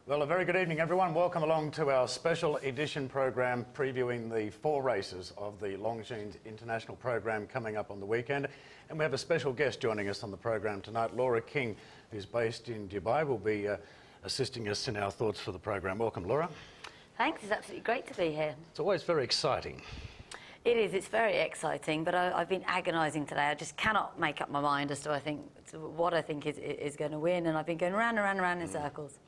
Well, a very good evening, everyone. Welcome along to our special edition program previewing the 4 races of the Longines International program coming up on the weekend. And we have a special guest joining us on the program tonight. Laura King, who's based in Dubai, will be assisting us in our thoughts for the program. Welcome, Laura. Thanks, it's absolutely great to be here. It's always very exciting. It is, it's very exciting, but I've been agonising today. I just cannot make up my mind as to what I think is going to win, and I've been going round and round and round in circles.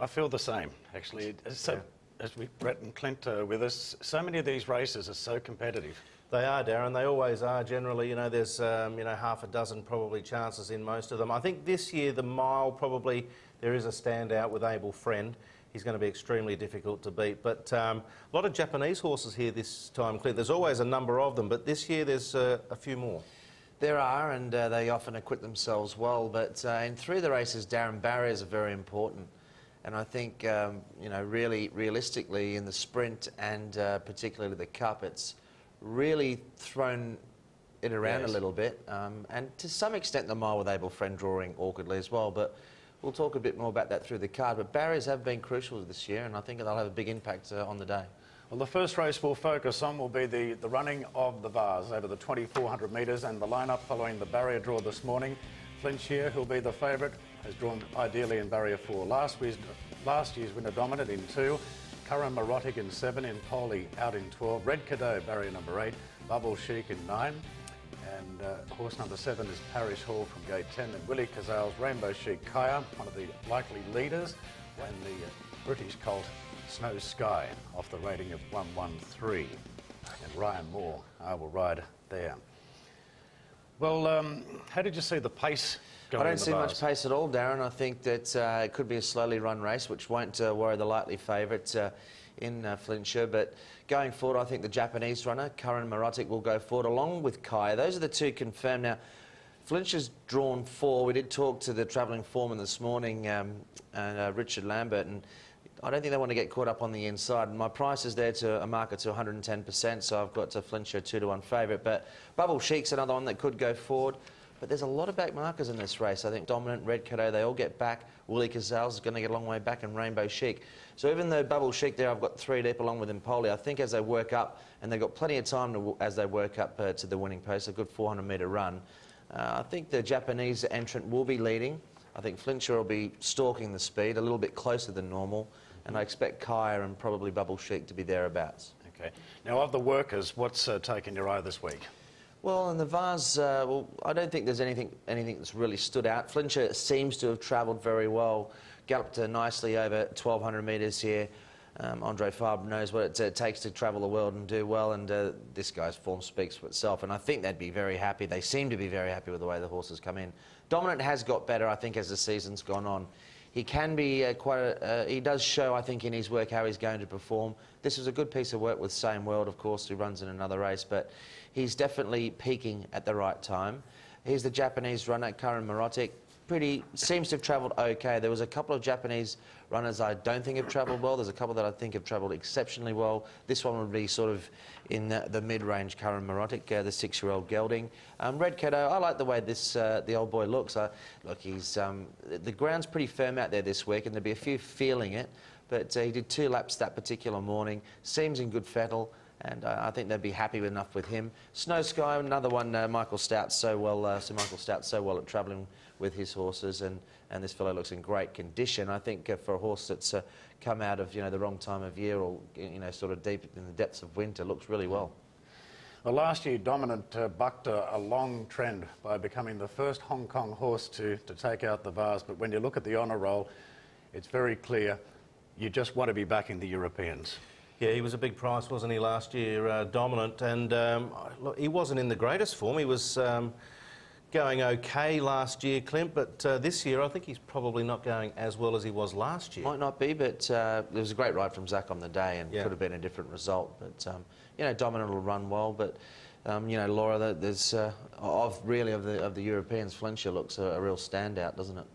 I feel the same, actually. So, as Brett and Clint with us, so many of these races are so competitive. They are, Darren. They always are. Generally, you know, there's half a dozen probably chances in most of them. I think this year the mile probably there is a standout with Able Friend. He's going to be extremely difficult to beat. But a lot of Japanese horses here this time, Clint. There's always a number of them, but this year there's a few more. There are, and they often acquit themselves well. But in 3 of the races, Darren, barriers are very important. And I think, really realistically in the sprint and particularly the Cup, it's really thrown it around a little bit. And to some extent the mile with Able Friend drawing awkwardly as well. But we'll talk a bit more about that through the card. But barriers have been crucial this year, and I think they'll have a big impact on the day. Well, the first race we'll focus on will be the running of the Vase over the 2,400 metres, and the lineup following the barrier draw this morning. Flintshire, who'll be the favourite, has drawn ideally in barrier 4. Last year's winner Dominant in 2, Curran Marotic in 7, in Poli out in 12, Red Cadeau barrier number 8, Bubble Chic in 9, and horse number 7 is Parish Hall from gate 10, and Willie Cazale's Rainbow HKIR, one of the likely leaders, and the British colt Snow Sky off the rating of 113, and Ryan Moore will ride there. Well, how did you see the pace going? I don't see much pace at all, Darren. I think that it could be a slowly run race, which won't worry the likely favourite in Flintshire. But going forward, I think the Japanese runner, Curran Marotic, will go forward along with Kai. Those are the 2 confirmed. Now, Flintshire's drawn 4. We did talk to the travelling foreman this morning, Richard Lambert, and I don't think they want to get caught up on the inside. My price is there to a market to 110%, so I've got to Flintshire 2-1 favourite. But Bubble Chic's another one that could go forward. But there's a lot of back markers in this race. I think Dominant, Red Cadeau, they all get back. Willie Cazales is going to get a long way back, and Rainbow Chic. So even though Bubble Chic there, I've got 3 deep along with Impoli, I think as they work up, and they've got plenty of time as they work up to the winning post, a good 400-metre run, I think the Japanese entrant will be leading. I think Flintshire will be stalking the speed, a little bit closer than normal. And I expect Kaya and probably Bubble Chic to be thereabouts. Okay. Now, of the workers, what's taken your eye this week? Well, in the Vase, I don't think there's anything that's really stood out. Flintshire seems to have travelled very well, galloped nicely over 1,200 metres here. Andre Fabre knows what it takes to travel the world and do well, and this guy's form speaks for itself, and I think they'd be very happy. They seem to be very happy with the way the horses come in. Dominant has got better, I think, as the season's gone on. He can be he does show, I think, in his work how he's going to perform. This was a good piece of work with Same World, of course, who runs in another race, but he's definitely peaking at the right time. Here's the Japanese runner, Curran Marotic. Seems to have travelled okay. There was a couple of Japanese runners I don't think have travelled well. There's a couple that I think have travelled exceptionally well. This one would be sort of in the mid-range, Curran Marotic, the 6-year-old gelding. Red Cadeau, I like the way this the old boy looks. Look, he's the ground's pretty firm out there this week, and there'll be a few feeling it. But he did 2 laps that particular morning. Seems in good fettle. And I think they'd be happy enough with him. Snow Sky, another one. Michael Stout's so well. Sir Michael Stout's so well at travelling with his horses, and this fellow looks in great condition. I think for a horse that's come out of the wrong time of year, or sort of deep in the depths of winter, looks really well. Well, last year Dominant bucked a long trend by becoming the first Hong Kong horse to take out the Vase. But when you look at the honour roll, it's very clear you just want to be backing the Europeans. Yeah, he was a big price, wasn't he, last year, Dominant, and look, he wasn't in the greatest form. He was going okay last year, Clint, but this year I think he's probably not going as well as he was last year. Might not be, but there was a great ride from Zach on the day, and could have been a different result. But Dominant will run well, but Laura, there's of the Europeans, Flintshire looks a real standout, doesn't it?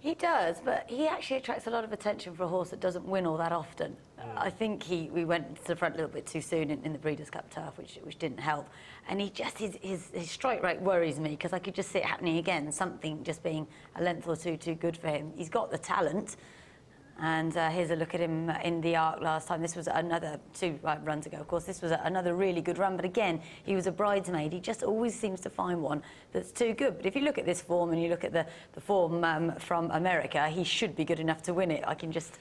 He does, but he actually attracts a lot of attention for a horse that doesn't win all that often. I think we went to the front a little bit too soon in the Breeders' Cup turf, which didn't help. And he just his strike rate worries me, because I could just see it happening again. Something just being a length or two too good for him. He's got the talent, And here's a look at him in the Arc last time. This was another 2 runs ago, of course. This was another really good run. But again, he was a bridesmaid. He just always seems to find one that's too good. But if you look at this form and you look at the form from America, he should be good enough to win it. I can just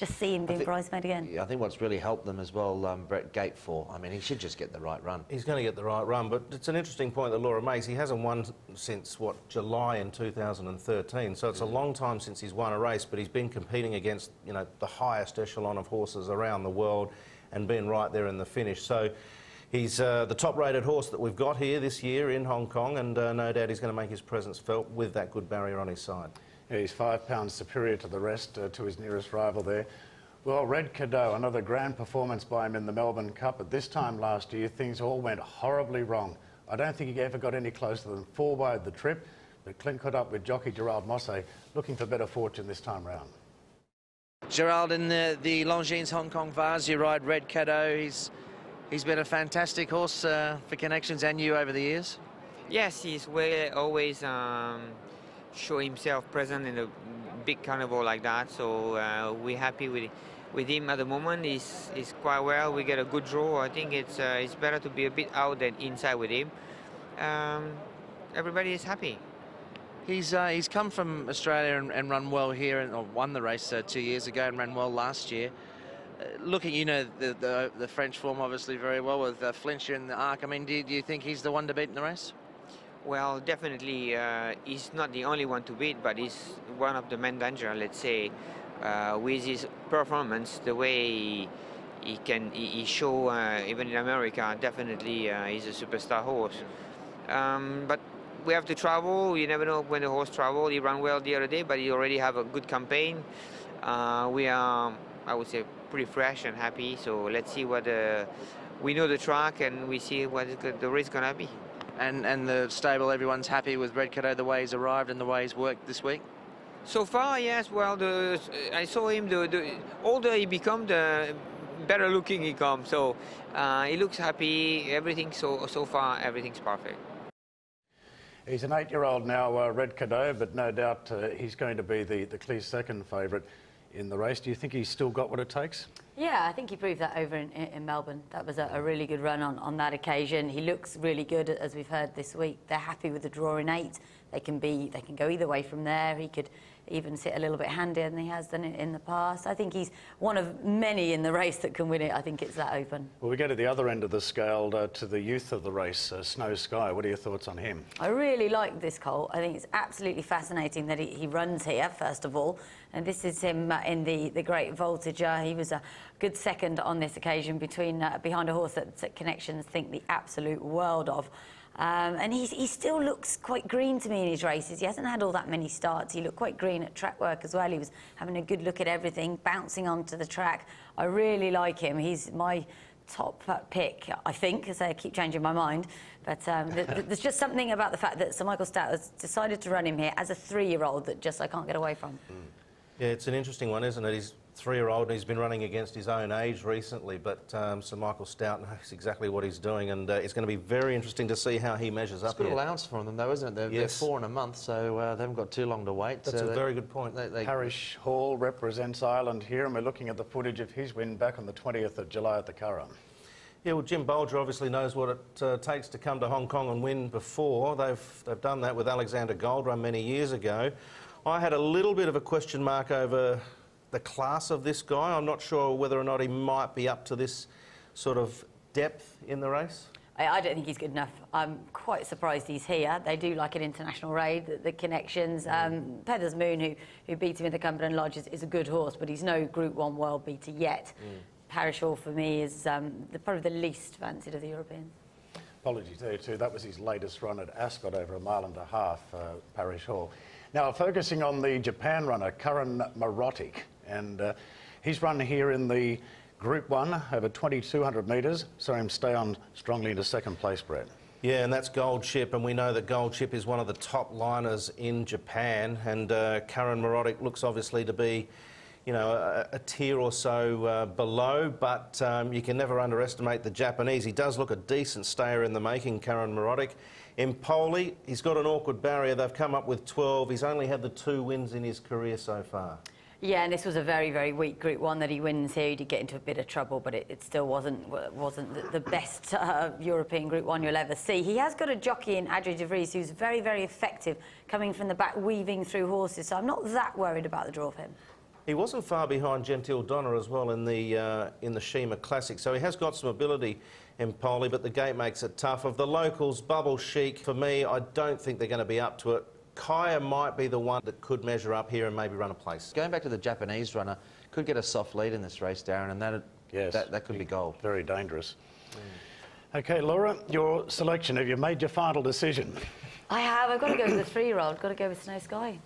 see him being bridesmaid again. Yeah, I think what's really helped them as well, Brett Gateford. I mean, he should just get the right run. He's going to get the right run, but it's an interesting point that Laura makes. He hasn't won since, what, July in 2013, so it's a long time since he's won a race, but he's been competing against, you know, the highest echelon of horses around the world and been right there in the finish. So he's the top-rated horse that we've got here this year in Hong Kong, and no doubt he's going to make his presence felt with that good barrier on his side. Yeah, he's 5 pounds superior to the rest, to his nearest rival there. Well, Red Cadeau, another grand performance by him in the Melbourne Cup, but this time last year things all went horribly wrong. I don't think he ever got any closer than 4 wide the trip, but Clint caught up with jockey Gerald Mosse, looking for better fortune this time round. Gerald, in the Longines Hong Kong Vase, you ride Red Cadeau. He's been a fantastic horse for Connections and you over the years. Yes, he's always show himself present in a big carnival like that, so we're happy with him at the moment. He's quite well. We get a good draw. I think it's better to be a bit out than inside with him. Everybody is happy. He's come from Australia and run well here, and won the race 2 years ago and ran well last year. Looking, you know, the French form obviously very well with Flincher in the Arc. I mean, do you think he's the one to beat in the race? Well, definitely he's not the only one to beat, but he's one of the main danger, let's say. With his performance, the way he show even in America, definitely he's a superstar horse. But we have to travel. You never know when the horse travel. He ran well the other day, but he already have a good campaign. We are, I would say, pretty fresh and happy. So let's see what we know the track, and we see what the race gonna be. And the stable, everyone's happy with Red Cadeau, the way he's arrived and the way he's worked this week? So far, yes. Well, I saw him, the older he becomes, the better looking he comes. So he looks happy, everything, so far, everything's perfect. He's an 8-year-old now, Red Cadeau, but no doubt he's going to be the clear second favourite in the race. Do you think he's still got what it takes? Yeah, I think he proved that over in Melbourne. That was a really good run on that occasion. He looks really good, as we've heard this week. They're happy with the draw in 8. They can go either way from there. He could even sit a little bit handier than he has done in the past. I think he's one of many in the race that can win it. I think it's that open. Well, we go to the other end of the scale, to the youth of the race, Snow Sky. What are your thoughts on him? I really like this colt. I think it's absolutely fascinating that he runs here, first of all. And this is him in the Great Voltager. He was a good second on this occasion behind a horse that Connections think the absolute world of. And he still looks quite green to me in his races. He hasn't had all that many starts. He looked quite green at track work as well. He was having a good look at everything, bouncing onto the track. I really like him. He's my top pick, I think, because I keep changing my mind. But there's just something about the fact that Sir Michael Stoute has decided to run him here as a 3-year-old that just I can't get away from. Yeah, it's an interesting one, isn't it? He's 3-year-old and he's been running against his own age recently, but Sir Michael Stoute knows exactly what he's doing, and it's going to be very interesting to see how he measures up here. It's a good allowance for them, though, isn't it? They're 4 in a month, so they haven't got too long to wait. That's a very good point. Parish Hall represents Ireland here, and we're looking at the footage of his win back on the 20th of July at the Curragh. Yeah, well, Jim Bolger obviously knows what it takes to come to Hong Kong and win before. They've done that with Alexander Goldrun many years ago. I had a little bit of a question mark over the class of this guy. I'm not sure whether or not he might be up to this sort of depth in the race. I don't think he's good enough. I'm quite surprised he's here. They do like an international raid, the Connections. Peathers Moon, who beat him in the Cumberland Lodge, is a good horse, but he's no Group 1 world beater yet. Parish Hall, for me, is probably the least fancied of the Europeans. Apologies there too. That was his latest run at Ascot, over 1.5 miles, Parish Hall. Now, focusing on the Japan runner, Karan Marotic, and he's run here in the Group 1 over 2,200 metres, saw him stay on strongly into second place, Brett. Yeah, and that's Gold Chip, and we know that Gold Chip is one of the top liners in Japan, and Karan Marotic looks obviously to be, you know, a tier or so below, but you can never underestimate the Japanese. He does look a decent stayer in the making, Karan Marotic. Empoli, he's got an awkward barrier. They've come up with 12. He's only had the 2 wins in his career so far. Yeah, and this was a very, very weak Group 1 that he wins here. He did get into a bit of trouble, but it still wasn't the best European Group 1 you'll ever see. He has got a jockey in Adrien de Vries who's very, very effective, coming from the back, weaving through horses, so I'm not that worried about the draw of him. He wasn't far behind Gentile Donna as well in the Shima Classic, so he has got some ability in Poli, but the gate makes it tough. Of the locals, Bubble Chic, for me, I don't think they're going to be up to it. HKIR might be the one that could measure up here and maybe run a place. Going back to the Japanese runner, could get a soft lead in this race, Darren, and that could be gold. Very dangerous. OK, Laura, your selection. Have you made your final decision? I have. I've got to go with the 3-year-old. Got to go with Snow Sky.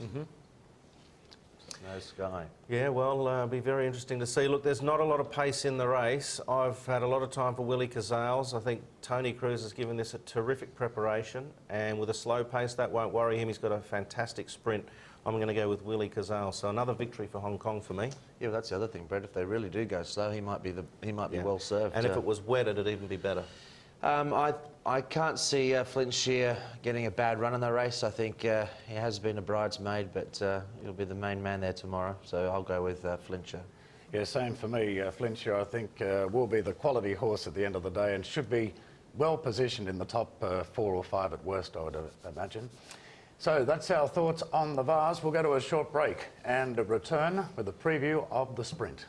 No Sky. Yeah, well, it'll be very interesting to see. Look, there's not a lot of pace in the race. I've had a lot of time for Willie Cazales. I think Tony Cruz has given this a terrific preparation, and with a slow pace, that won't worry him. He's got a fantastic sprint. I'm going to go with Willie Cazales. So another victory for Hong Kong for me. Yeah, well, that's the other thing, Brett. If they really do go slow, he might be well served. And if it was wet, it'd even be better. I can't see Flintshire getting a bad run in the race. I think he has been a bridesmaid, but he'll be the main man there tomorrow. So I'll go with Flintshire. Yeah, same for me. Flintshire, I think, will be the quality horse at the end of the day and should be well positioned in the top 4 or 5 at worst, I would imagine. So that's our thoughts on the Vase. We'll go to a short break and return with a preview of the sprint.